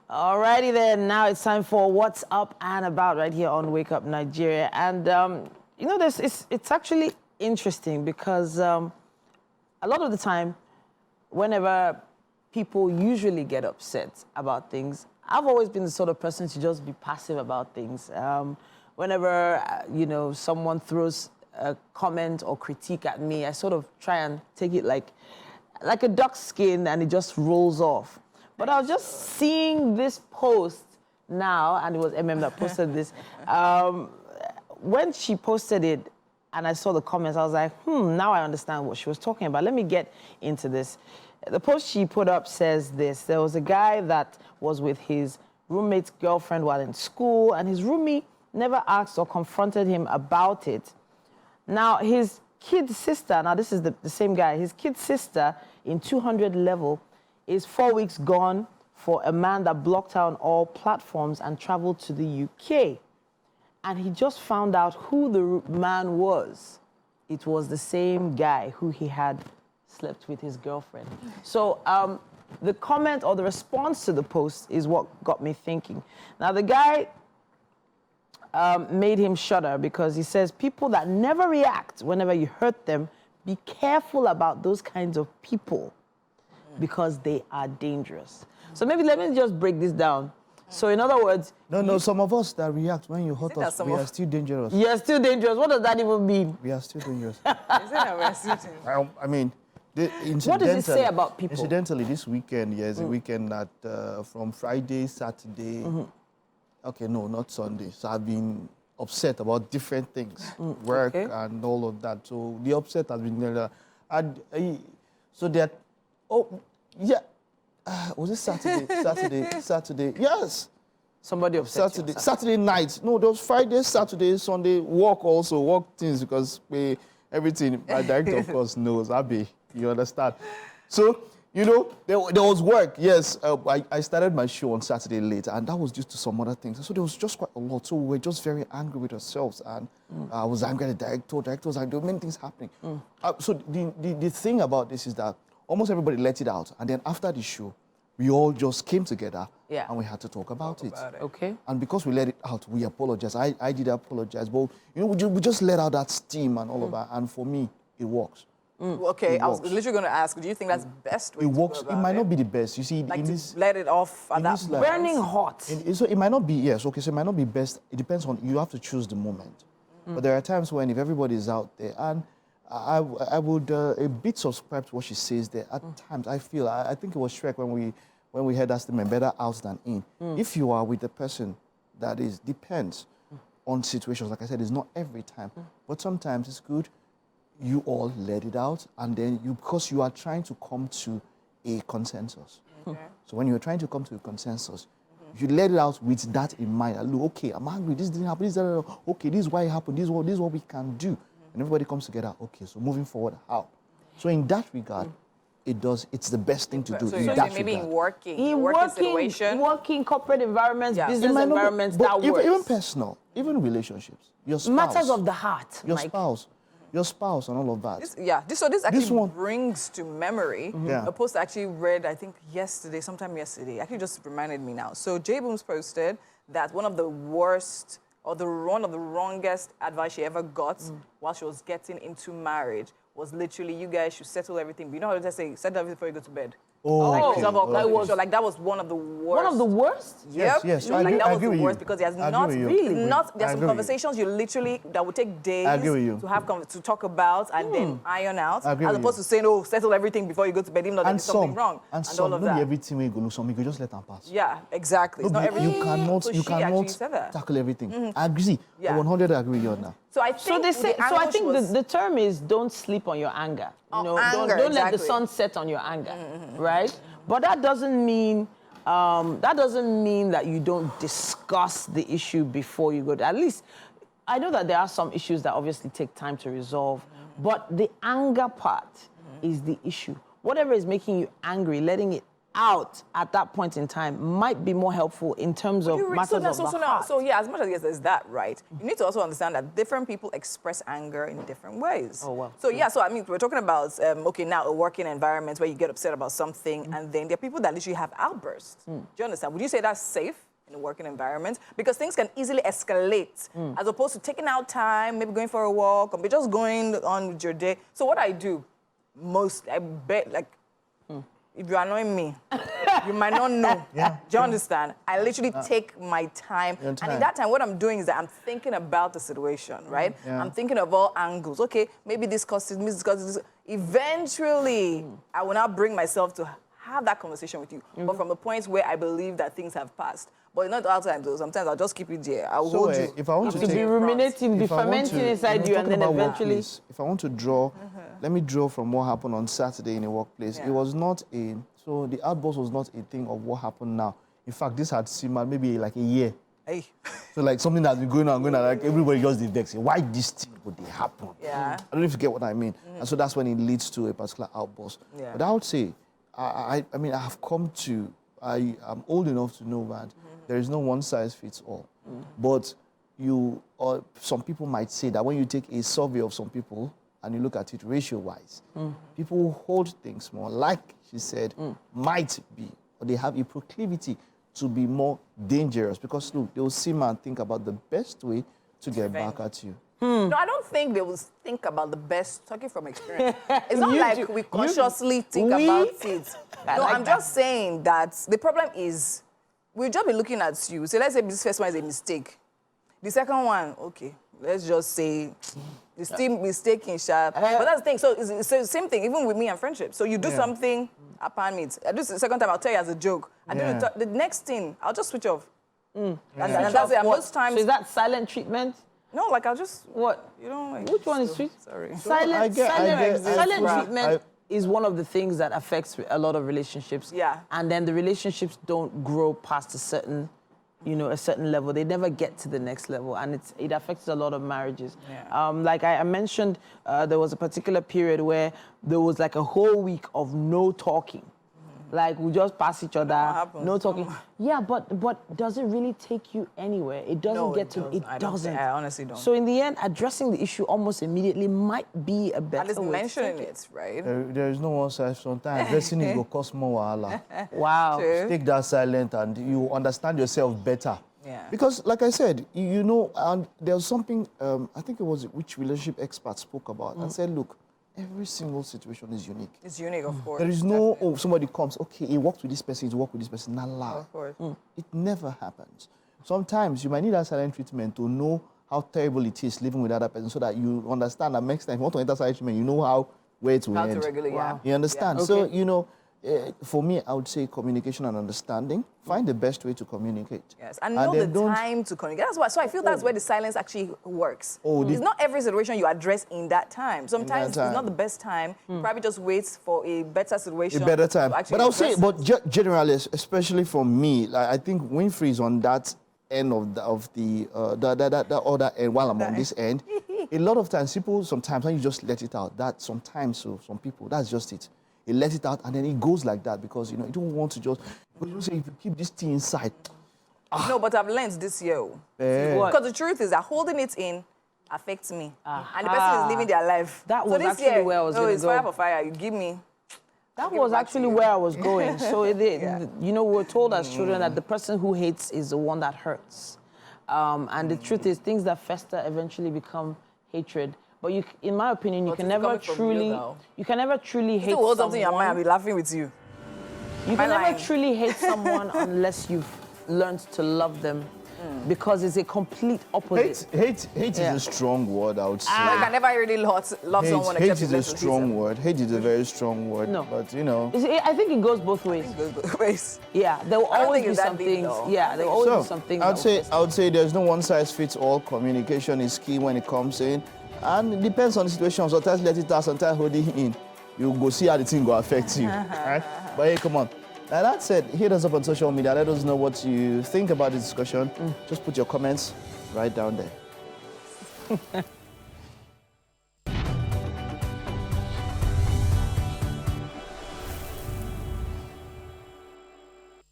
Alrighty then, now it's time for What's Up and About right here on Wake Up Nigeria. And, you know, it's actually interesting because a lot of the time, whenever people usually get upset about things, I've always been the sort of person to just be passive about things. Whenever, you know, someone throws a comment or critique at me, I sort of try and take it like a duck's skin and it just rolls off. But I was just seeing this post now, and it was that posted this. When she posted it and I saw the comments, I was like, now I understand what she was talking about. Let me get into this. The post she put up says this. There was a guy that was with his roommate's girlfriend while in school, and his roomie never asked or confronted him about it. Now, his kid sister, now this is the same guy, his kid sister in 200 level is 4 weeks gone for a man that blocked her on all platforms and traveled to the UK. And he just found out who the man was. It was the same guy who he had slept with his girlfriend. So the comment or the response to the post is what got me thinking. Now, the guy made him shudder because he says, people that never react whenever you hurt them, be careful about those kinds of people because they are dangerous. So maybe let me just break this down. So in other words... No, some of us that react when you hurt us, we are still dangerous. You are still dangerous. What does that even mean? We are still dangerous. Is it that we're still dangerous? I mean... What does it say about people? Incidentally, this weekend, there's a weekend that from Friday, Saturday... Okay, no, not Sunday. So I've been upset about different things, work and all of that. So the upset has been there. So that, was it Saturday? Saturday, yes. Somebody upset Saturday night. No, there was Friday, Saturday, Sunday, work things because everything, my director of course knows, Abby, you understand. So, you know, there was work, yes. I started my show on Saturday late, and that was due to some other things. So there was just quite a lot. So we were just very angry with ourselves, and I was angry at the director. Like, there were many things happening. So the thing about this is that almost everybody let it out, and then after the show, we all just came together, and we had to talk about it. Okay. And because we let it out, we apologize. I did apologize, but you know, we just let out that steam and all of that, and for me, it works. Okay, I was literally going to ask, do you think that's the best way it works. It might not be the best. You see, like in to this, let it off at that like, burning hot. So it might not be, yes, okay, so it might not be best. It depends on, you have to choose the moment. But there are times when if everybody is out there, and I would a bit subscribe to what she says there. At times, I feel, I think it was Shrek when we heard that statement, better out than in. If you are with the person, that is, depends on situations. Like I said, it's not every time. But sometimes it's good. You all let it out, and then because you are trying to come to a consensus. So when you're trying to come to a consensus, you let it out with that in mind. Look, okay, I'm angry, this didn't happen, okay, this is why it happened, this is what we can do. And everybody comes together, okay, so moving forward, how? So in that regard, it's the best thing to do. So in that maybe regard. in working situation? Working, corporate environments, business environments, that works. Even personal, even relationships, your spouse. Matters of the heart, your Mike. Your spouse and all of that. This actually brings to memory a post I actually read, I think sometime yesterday. Actually just reminded me now. So J Booms posted that one of the worst or one of the wrongest advice she ever got while she was getting into marriage was literally, you guys should settle everything. But you know how to say, settle everything before you go to bed. That was one of the worst. One of the worst? Yes. That was the worst because there's there's some conversations you literally, that would take days to have to talk about and then iron out, as opposed to saying, oh, settle everything before you go to bed, even though there's something wrong. And all of that. Not everything when you go do something, you just let them pass. Yeah, exactly. It's not everything. You cannot tackle everything. I agree. 100 agree on that. So I think the term is don't sleep on your anger. Don't let the sun set on your anger, right? But that doesn't mean that you don't discuss the issue before you go. At least, I know that there are some issues that obviously take time to resolve, but the anger part is the issue. Whatever is making you angry, letting it out at that point in time might be more helpful in terms of matters of the heart. So yeah, as much as yes, there's that, right? You need to also understand that different people express anger in different ways. Oh, well. So yeah, so I mean, we're talking about, okay, now a working environment where you get upset about something, and then there are people that literally have outbursts. Do you understand? Would you say that's safe in a working environment? Because things can easily escalate, as opposed to taking out time, maybe going for a walk, or just going on with your day. So what I do, I bet, like, if you annoy me, you might not know. Do you understand? I literally take my time. And in that time, what I'm doing is that I'm thinking about the situation, right? I'm thinking of all angles. Okay, maybe this causes this. Eventually, I will now bring myself to have that conversation with you. But from a point where I believe that things have passed. But not all the time, though. Sometimes I'll just keep it there. I'll hold you. If I want to be ruminating, be fermenting inside you, and then eventually... If I want to draw, let me draw from what happened on Saturday in a workplace. It was not so the outburst was not a thing of what happened now. In fact, this had simmered maybe like a year. Hey. So like something that's been going on, like everybody just vexed. Why this thing would they happen? Yeah. I don't know if you get what I mean. And so that's when it leads to a particular outburst. Yeah. But I would say, I mean, I have come to, I'm old enough to know that there is no one size fits all. But some people might say that when you take a survey of some people and you look at it ratio-wise, people who hold things more, like she said, might be, or they have a proclivity to be more dangerous because, look, they will see and think about the best way to get back at you. No, I don't think they will think about the best, talking from experience. It's not like we consciously think about it. No, I'm just saying that the problem is we'll just be looking at you. So let's say this first one is a mistake. The second one, okay, let's just say it's still mistaken, sharp. But that's the thing. So it's the same thing, even with me and friendship. So you do something upon me. I do the second time, I'll tell you as a joke. I do the next thing, I'll just switch off. And that's it. And most times... So is that silent treatment? No, like I'll just... What? You know, like... Which one is sweet? Sorry. Silent treatment is one of the things that affects a lot of relationships. Yeah. And then the relationships don't grow past a certain, a certain level. They never get to the next level, and it affects a lot of marriages. Yeah. Like I mentioned, there was a particular period where there was like a whole week of no talking. Like, we just pass each other, no talking. Yeah, but does it really take you anywhere? It doesn't get to... It doesn't. I honestly don't. So in the end, addressing the issue almost immediately might be a better way. At least mentioning it, right? There is no one size. Sometimes addressing it will cost more wahala. Wow. True. Take that silent and you understand yourself better. Yeah. Because, like I said, and there was something, I think it was which relationship expert spoke about, and said, look, every single situation is unique. It's unique, of course. There is no, somebody comes, okay, he worked with this person, he worked with this person, not lie. Of course. It never happens. Sometimes you might need that silent treatment to know how terrible it is living with that person so that you understand that next time if you want to enter silent treatment, you know where it will end. How to regulate, Wow. You understand? Yeah. Okay. So, for me, I would say communication and understanding. Find the best way to communicate. Yes, and know the time to communicate. That's why. So I feel that's where the silence actually works. It's not every situation you address in that time. Sometimes it's not the best time. You probably just wait for a better situation. A better time. But I'll say, generally, especially for me, like, I think Winfrey is on that end of the other end while I'm on this end. A lot of times, people sometimes when you just let it out, that sometimes some people, that's just it. He lets it out and then it goes like that because, you don't want to just... Because you say, if you keep this thing inside... No, but I've learned this year. Because the truth is that holding it in affects me. And the person is living their life. That was actually where I was going to go. It's fire for fire. You give me... That was actually where I was going. So, we're told as children that the person who hates is the one that hurts. And the truth is, things that fester eventually become hatred. But in my opinion, you can never truly hate someone. Hold something in your mind, I'll be laughing with you. You can never truly hate someone unless you've learned to love them, because it's a complete opposite. Hate is a strong word, I would say. Like, I never really love someone. Hate is a strong word. Hate is a very strong word. No. But, I think it goes both ways. It goes both ways. Yeah, there will always be some things. Yeah, there will always be some things. I would say there's no one size fits all. Communication is key when it comes in. And it depends on the situation. Sometimes let it out, sometimes hold it in. You go see how the thing will affect you. Right? But hey, come on. Now that said, hit us up on social media. Let us know what you think about the discussion. Just put your comments right down there.